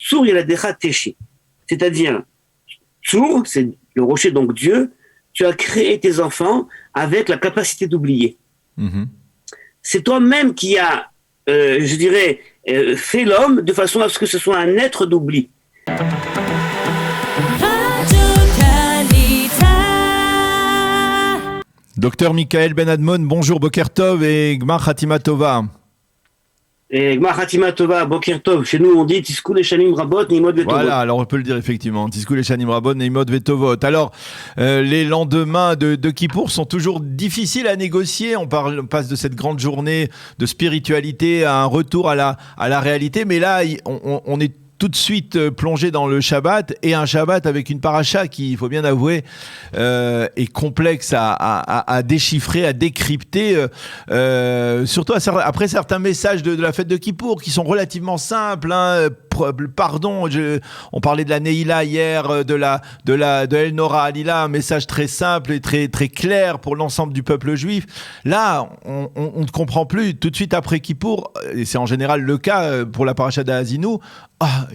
Tsur Yeladecha Teshi. C'est-à-dire, Tsur, c'est le rocher, donc Dieu, tu as créé tes enfants avec la capacité d'oublier. Mm-hmm. C'est toi-même qui as, fait l'homme de façon à ce que ce soit un être d'oubli. Docteur Michael Ben Admon, bonjour, Boker Tov et Gmar Hatima Tova. Et Gmar Hatima Tova, Boker Tov, chez nous on dit Tiskou les Shanim Rabot, Nimod Vetovot. Voilà, alors on peut le dire effectivement, Tiskou les Shanim Rabot, Nimod Vetovot. Alors, les lendemains de Kippour sont toujours difficiles à négocier, on passe de cette grande journée de spiritualité à un retour à la réalité, mais là, on est tout de suite plongé dans le Shabbat, et un Shabbat avec une paracha qui, il faut bien avouer, est complexe à déchiffrer, à décrypter, surtout après certains messages de la fête de Kippour qui sont relativement simples, hein. Pardon, on parlait de la Neila hier, de El Nora Alila, un message très simple et très, très clair pour l'ensemble du peuple juif. Là, on ne comprend plus. Tout de suite après Kippour, et c'est en général le cas pour la paracha d'Ha'azinu, un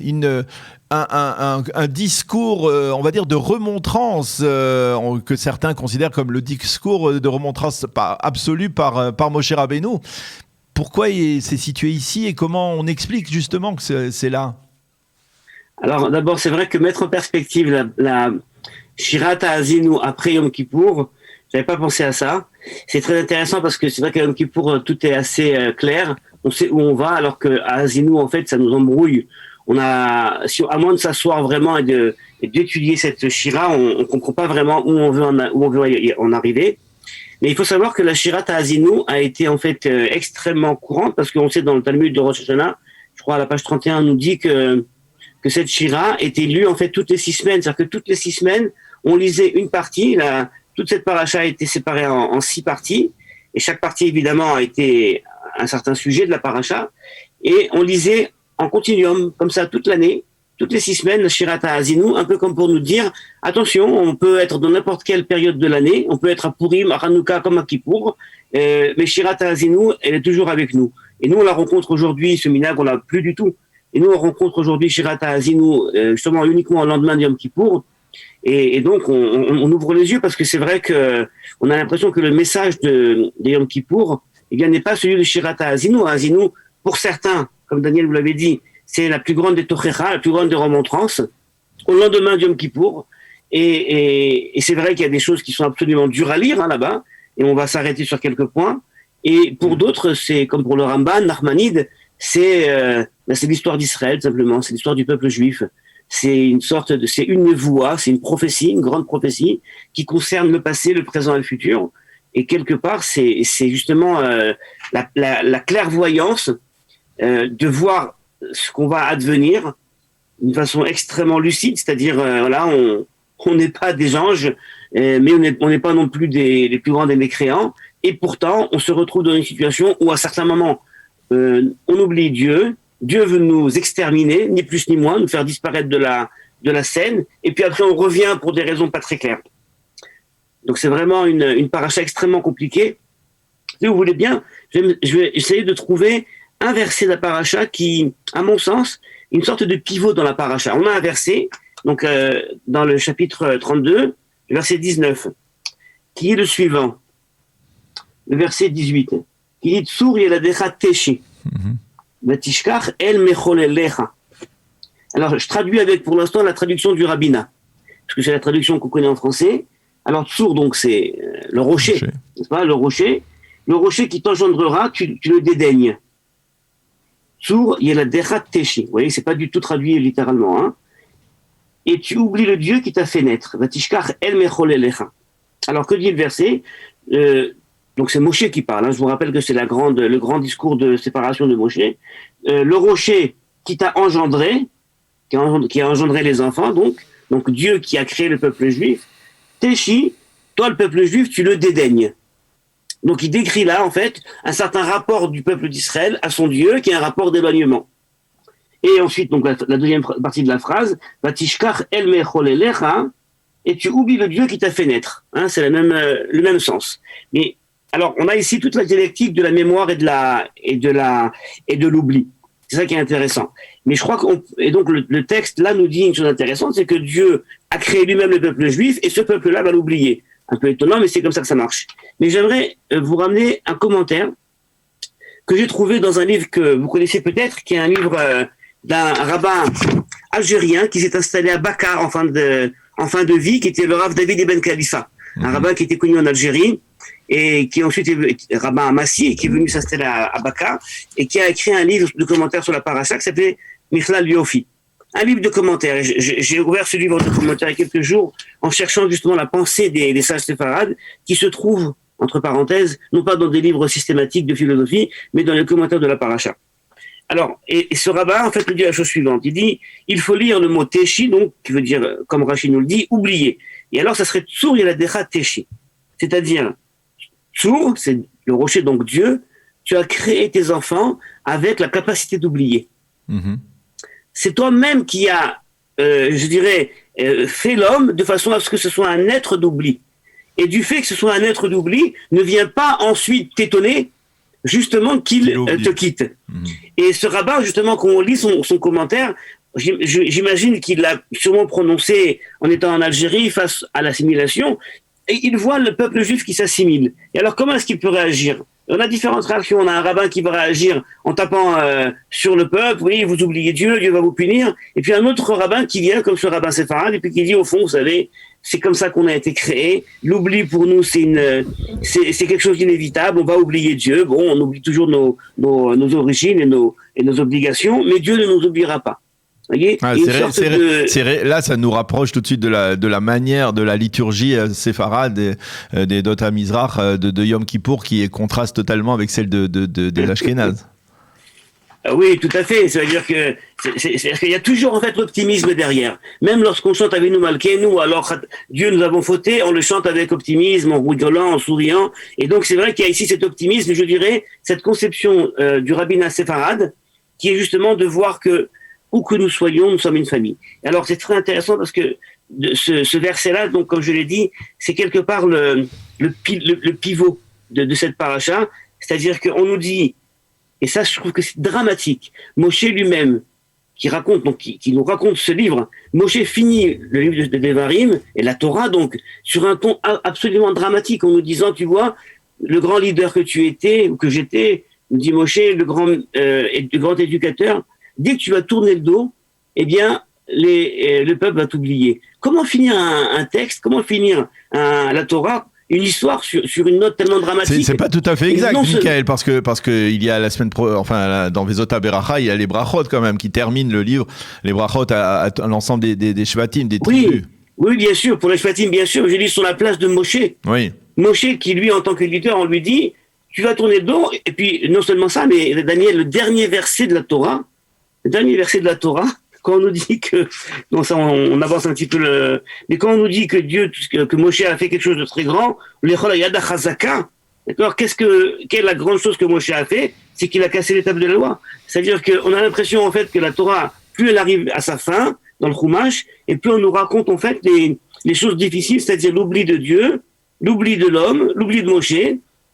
discours, on va dire, de remontrance que certains considèrent comme le discours de remontrance absolue par Moshe Rabbeinu. Pourquoi c'est situé ici et comment on explique justement que c'est là? Alors d'abord, c'est vrai que mettre en perspective la Shirat Ha'azinu après Yom Kippour, j'avais pas pensé à ça. C'est très intéressant parce que c'est vrai qu'à Yom Kippour, tout est assez clair. On sait où on va, alors que Ha'azinu, en fait, ça nous embrouille. À moins de s'asseoir vraiment et d'étudier cette Shira, on comprend pas vraiment où on veut en arriver. Mais il faut savoir que la Shirat Ha'azinu a été en fait extrêmement courante parce qu'on sait dans le Talmud de Rosh Hashanah, je crois à la page 31, on nous dit que cette Shira était lue en fait toutes les 6 semaines. C'est-à-dire que toutes les 6 semaines, on lisait une partie. Toute cette paracha a été séparée en 6 parties. Et chaque partie, évidemment, a été un certain sujet de la paracha. Et on lisait en continuum, comme ça, toute l'année. Toutes les 6 semaines, la Shirat Ha'azinu, un peu comme pour nous dire, attention, on peut être dans n'importe quelle période de l'année, on peut être à Purim, à Hanouka, comme à Kippour, mais Shirat Ha'azinu, elle est toujours avec nous. Et nous, on la rencontre aujourd'hui, ce minag, on l'a plus du tout. Et nous, on rencontre aujourd'hui Shirat Ha'azinu, justement, uniquement au lendemain de Yom Kippour. Et donc, on ouvre les yeux parce que c'est vrai que on a l'impression que le message de Yom Kippour, eh bien, n'est pas celui de Shirat Ha'azinu. Ha'azinu, pour certains, comme Daniel vous l'avait dit, c'est la plus grande des Tochecha, la plus grande des remontrances, au lendemain de Yom Kippour. Et c'est vrai qu'il y a des choses qui sont absolument dures à lire, hein, là-bas, et on va s'arrêter sur quelques points. Et pour d'autres, c'est comme pour le Ramban, Nachmanide, c'est l'histoire d'Israël, simplement, c'est l'histoire du peuple juif. C'est une névoie, c'est une prophétie, une grande prophétie, qui concerne le passé, le présent et le futur. Et quelque part, c'est justement la clairvoyance de voir ce qu'on va advenir d'une façon extrêmement lucide, c'est-à-dire on n'est pas des anges, mais on n'est pas non plus les plus grands des mécréants, et pourtant on se retrouve dans une situation où à certains moments on oublie Dieu veut nous exterminer, ni plus ni moins, nous faire disparaître de la scène, et puis après on revient pour des raisons pas très claires. Donc c'est vraiment une paracha extrêmement compliquée. Si vous voulez bien, je vais essayer de trouver un verset de la paracha qui, à mon sens, une sorte de pivot dans la paracha. On a un verset, donc dans le chapitre 32, le verset 19, qui est le suivant. Le verset 18, qui dit Tsur Yeladecha Teshi, Vatishkach El Mecholelecha. Alors, je traduis avec, pour l'instant, la traduction du rabbinat, parce que c'est la traduction qu'on connaît en français. Alors, Tsur, donc, c'est le rocher, n'est-ce pas, le rocher qui t'engendrera, tu le dédaignes. Tsur Yeladecha Teshi. Vous voyez, c'est pas du tout traduit littéralement, hein. Et tu oublies le Dieu qui t'a fait naître. Vatishkach El Mecholelecha. Alors, que dit le verset? Donc c'est Moshe qui parle, hein. Je vous rappelle que c'est le grand discours de séparation de Moshe. Le rocher qui t'a engendré, qui a engendré les enfants, donc Dieu qui a créé le peuple juif, Teshi, toi le peuple juif, tu le dédaignes. Donc il décrit là en fait un certain rapport du peuple d'Israël à son Dieu, qui est un rapport d'éloignement. Et ensuite, donc la deuxième partie de la phrase, Vatishkach el mecholelecha, et tu oublies le Dieu qui t'a fait naître. Hein, c'est le même sens. Mais alors, on a ici toute la dialectique de la mémoire et de l'oubli. C'est ça qui est intéressant. Mais je crois et donc le texte là nous dit une chose intéressante, c'est que Dieu a créé lui-même le peuple juif et ce peuple-là va l'oublier. Un peu étonnant, mais c'est comme ça que ça marche. Mais j'aimerais vous ramener un commentaire que j'ai trouvé dans un livre que vous connaissez peut-être, qui est un livre d'un rabbin algérien qui s'est installé à Bakar en fin de vie, qui était le Rav David Ibn Khalifa, un rabbin qui était connu en Algérie et qui ensuite est rabbin à Massy et qui est venu s'installer à Bakar et qui a écrit un livre de commentaires sur la paracha qui s'appelait Michlal Yofi. Un livre de commentaires. J'ai ouvert ce livre de commentaires il y a quelques jours en cherchant justement la pensée des sages séfarades qui se trouvent, entre parenthèses, non pas dans des livres systématiques de philosophie, mais dans les commentaires de la paracha. Alors, et ce rabbin, en fait, nous dit la chose suivante. Il dit, il faut lire le mot Teshi, donc, qui veut dire, comme Rachid nous le dit, oublier. Et alors, ça serait Tsur Yeladecha Teshi. C'est-à-dire, Tsur, c'est le rocher, donc Dieu, tu as créé tes enfants avec la capacité d'oublier. Mm-hmm. C'est toi-même qui as, fait l'homme de façon à ce que ce soit un être d'oubli. Et du fait que ce soit un être d'oubli, ne viens pas ensuite t'étonner, justement, qu'il te quitte. Mmh. Et ce rabbin, justement, quand on lit son commentaire, j'imagine qu'il l'a sûrement prononcé en étant en Algérie face à l'assimilation, et il voit le peuple juif qui s'assimile. Et alors, comment est-ce qu'il peut réagir ? On a différentes réactions. On a un rabbin qui va réagir en tapant sur le peuple. Oui, vous oubliez Dieu, Dieu va vous punir. Et puis un autre rabbin qui vient, comme ce rabbin séfarade, et puis qui dit, au fond, vous savez, c'est comme ça qu'on a été créé. L'oubli pour nous, c'est quelque chose d'inévitable. On va oublier Dieu. Bon, on oublie toujours nos origines et nos obligations, mais Dieu ne nous oubliera pas. Là, ça nous rapproche tout de suite de la manière de la liturgie séfarade des Dota Mizrach de Yom Kippour qui contraste totalement avec celle des Ashkénazes. Oui, tout à fait. C'est-à-dire qu'il y a toujours en fait l'optimisme derrière. Même lorsqu'on chante Avinu Malkeinu, alors Dieu nous avons fauté, on le chante avec optimisme, en rigolant, en souriant. Et donc c'est vrai qu'il y a ici cet optimisme, je dirais, cette conception du rabbinat séfarade, qui est justement de voir que où que nous soyons, nous sommes une famille. Alors c'est très intéressant parce que ce verset-là, donc comme je l'ai dit, c'est quelque part le pivot de cette paracha, c'est-à-dire qu'on nous dit, et ça je trouve que c'est dramatique, Moshe lui-même, qui nous raconte ce livre, Moshe finit le livre de Devarim et la Torah donc sur un ton absolument dramatique en nous disant, tu vois, le grand leader que tu étais ou que j'étais, nous dit Moshe, le grand éducateur, dès que tu vas tourner le dos, eh bien, le peuple va t'oublier. Comment finir un texte, comment finir la Torah, une histoire sur une note tellement dramatique? C'est pas tout à fait exact, Michael, parce que il y a la semaine dans Vezota Beracha, il y a les brachot quand même qui terminent le livre, les brachot à l'ensemble des shvatim, des tribus. Oui, bien sûr, pour les shvatim, bien sûr. Je dis sur la place de Moshe. Oui. Moshe qui, lui, en tant que leader, on lui dit, tu vas tourner le dos, et puis non seulement ça, mais Daniel, le dernier verset de la Torah, quand on nous dit que, non, ça, on avance un petit peu mais quand on nous dit que Moshe a fait quelque chose de très grand, l'Echol Yada Chazaka, d'accord, quelle est la grande chose que Moshe a fait? C'est qu'il a cassé les tables de la loi. C'est-à-dire qu'on a l'impression, en fait, que la Torah, plus elle arrive à sa fin, dans le Chumash, et plus on nous raconte, en fait, les choses difficiles, c'est-à-dire l'oubli de Dieu, l'oubli de l'homme, l'oubli de Moshe,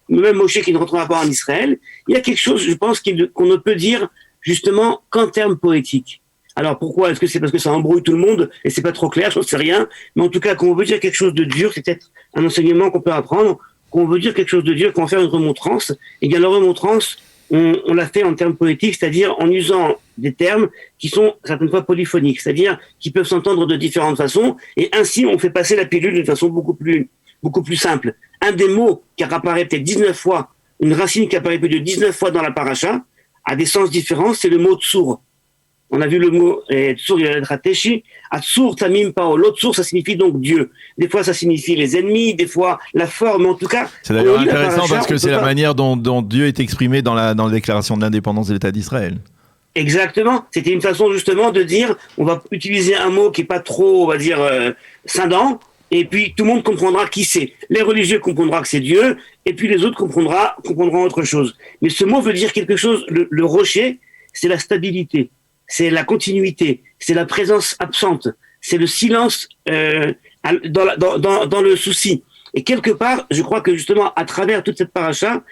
même Moshe qui ne rentrera pas en Israël. Il y a quelque chose, je pense, qu'on ne peut dire justement qu'en termes poétiques. Alors pourquoi? Est-ce que c'est parce que ça embrouille tout le monde et c'est pas trop clair? Je ne sais rien. Mais en tout cas, quand on veut dire quelque chose de dur, c'est peut-être un enseignement qu'on peut apprendre. Quand on veut dire quelque chose de dur, quand on fait une remontrance, et bien la remontrance, on l'a fait en termes poétiques, c'est-à-dire en usant des termes qui sont certaines fois polyphoniques, c'est-à-dire qui peuvent s'entendre de différentes façons, et ainsi on fait passer la pilule d'une façon beaucoup plus simple. Un des mots qui apparaît peut-être 19 fois, une racine qui apparaît plus de 19 fois dans la paracha, a des sens différents, c'est le mot tsur. On a vu le mot tsur, il y a la lettre teshi. Tsur, tamim pao. L'autre tsur, ça signifie donc Dieu. Des fois, ça signifie les ennemis, des fois la forme. En tout cas, c'est d'ailleurs intéressant parce que c'est la manière dont Dieu est exprimé dans la déclaration de l'indépendance de l'État d'Israël. Exactement. C'était une façon justement de dire, on va utiliser un mot qui est pas trop, on va dire, scindant. Et puis tout le monde comprendra qui c'est. Les religieux comprendront que c'est Dieu, et puis les autres comprendront autre chose. Mais ce mot veut dire quelque chose. Le rocher, c'est la stabilité, c'est la continuité, c'est la présence absente, c'est le silence dans le souci. Et quelque part, je crois que justement, à travers toute cette paracha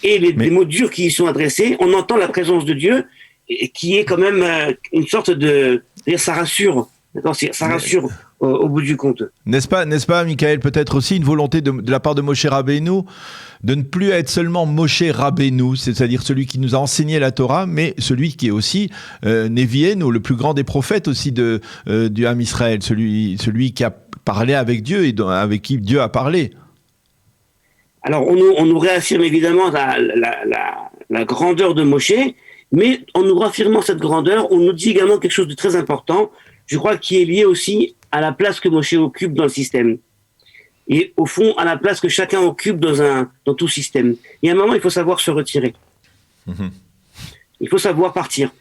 et les mots durs qui y sont adressés, on entend la présence de Dieu. et qui est quand même une sorte de, ça rassure, d'accord, ça rassure au bout du compte. N'est-ce pas, Michael, peut-être aussi une volonté de la part de Moshe Rabbeinu de ne plus être seulement Moshe Rabbeinu, c'est-à-dire celui qui nous a enseigné la Torah, mais celui qui est aussi Nevienu, le plus grand des prophètes aussi du Ham Israël, celui qui a parlé avec Dieu et avec qui Dieu a parlé. Alors, on nous réaffirme évidemment la grandeur de Moshe, mais en nous réaffirmant cette grandeur, on nous dit également quelque chose de très important, je crois, qui est lié aussi à la place que Moshe occupe dans le système. Et au fond, à la place que chacun occupe dans tout système. Il y a un moment, il faut savoir se retirer. Il faut savoir partir.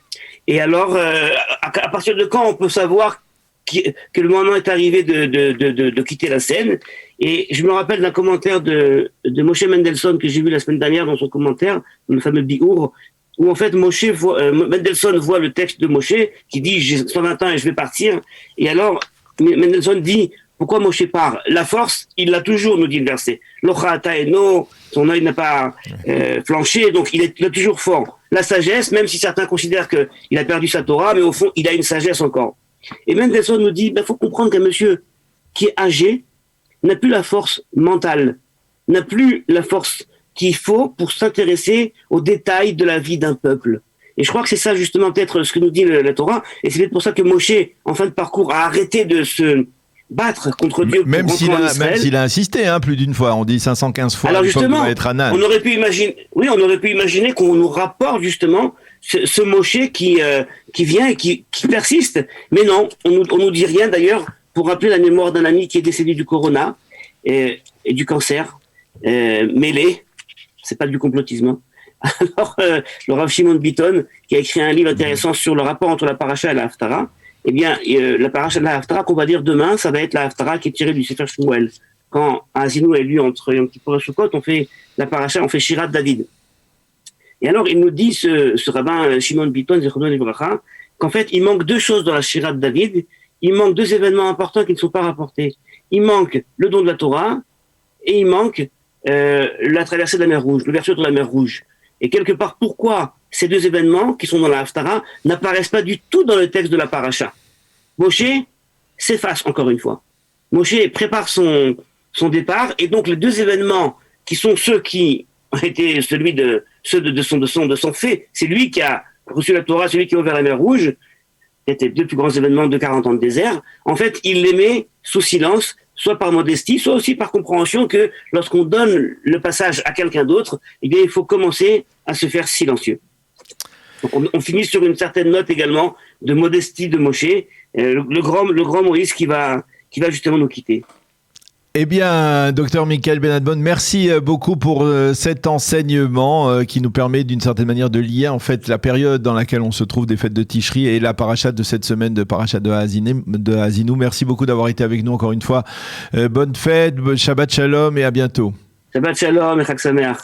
Et alors, à partir de quand on peut savoir que le moment est arrivé de quitter la scène? Et je me rappelle d'un commentaire de Moshe Mendelssohn que j'ai vu la semaine dernière dans son commentaire, dans le fameux Bi'ur, où en fait Mendelssohn voit le texte de Moshe qui dit « j'ai 120 ans et je vais partir ». Et alors, Mendelssohn dit « pourquoi Moshe part ?» La force, il l'a toujours, nous dit le verset. « L'ochata eno », son œil n'a pas flanché, donc il est toujours fort. La sagesse, même si certains considèrent qu'il a perdu sa Torah, mais au fond, il a une sagesse encore. Et Mendelssohn nous dit, faut comprendre qu'un monsieur qui est âgé n'a plus la force mentale, n'a plus la force qu'il faut pour s'intéresser aux détails de la vie d'un peuple. Et je crois que c'est ça justement peut-être ce que nous dit la Torah, et c'est peut-être pour ça que Moshe, en fin de parcours, a arrêté de se battre contre Dieu. Même s'il a insisté plus d'une fois, on dit 515 fois. Alors justement, être Hanan. on aurait pu imaginer qu'on nous rapporte justement ce Moshe qui vient et qui persiste. Mais non, on nous dit rien d'ailleurs pour rappeler la mémoire d'un ami qui est décédé du corona et du cancer mêlé. C'est pas du complotisme. Alors, le Rav Shimon Bitton, qui a écrit un livre intéressant sur le rapport entre la paracha et la Haftara, eh bien, la paracha de la Haftara qu'on va dire demain, ça va être la Haftara qui est tirée du Sefer Shmuel. Quand Azinu est lu entre Yom Kippur et Sukkot, on fait la paracha, on fait Shirat David. Et alors, il nous dit, ce rabbin Shimon Bitton, Zechrono Livracha, qu'en fait, il manque deux choses dans la Shirat David. Il manque deux événements importants qui ne sont pas rapportés. Il manque le don de la Torah et il manque la traversée de la mer Rouge, l'ouverture de la mer Rouge. Et quelque part, pourquoi ces deux événements qui sont dans la Haftara n'apparaissent pas du tout dans le texte de la paracha? Moshe s'efface encore une fois. Moshe prépare son départ, et donc les deux événements qui sont ceux qui ont été ceux de son fait, c'est lui qui a reçu la Torah, celui qui a ouvert la mer Rouge, c'était les deux plus grands événements de 40 ans de désert. En fait, il les met sous silence, soit par modestie, soit aussi par compréhension que lorsqu'on donne le passage à quelqu'un d'autre, eh bien, il faut commencer à se faire silencieux. Donc on finit sur une certaine note également de modestie de Moshe, le grand Moïse qui va justement nous quitter. Eh bien, docteur Michael Ben-Admon, merci beaucoup pour cet enseignement qui nous permet d'une certaine manière de lier en fait la période dans laquelle on se trouve des fêtes de Tishri et la paracha de cette semaine de paracha de Haazinu. Merci beaucoup d'avoir été avec nous encore une fois. Bonne fête, Shabbat Shalom et à bientôt. Shabbat Shalom et Chag Sameach.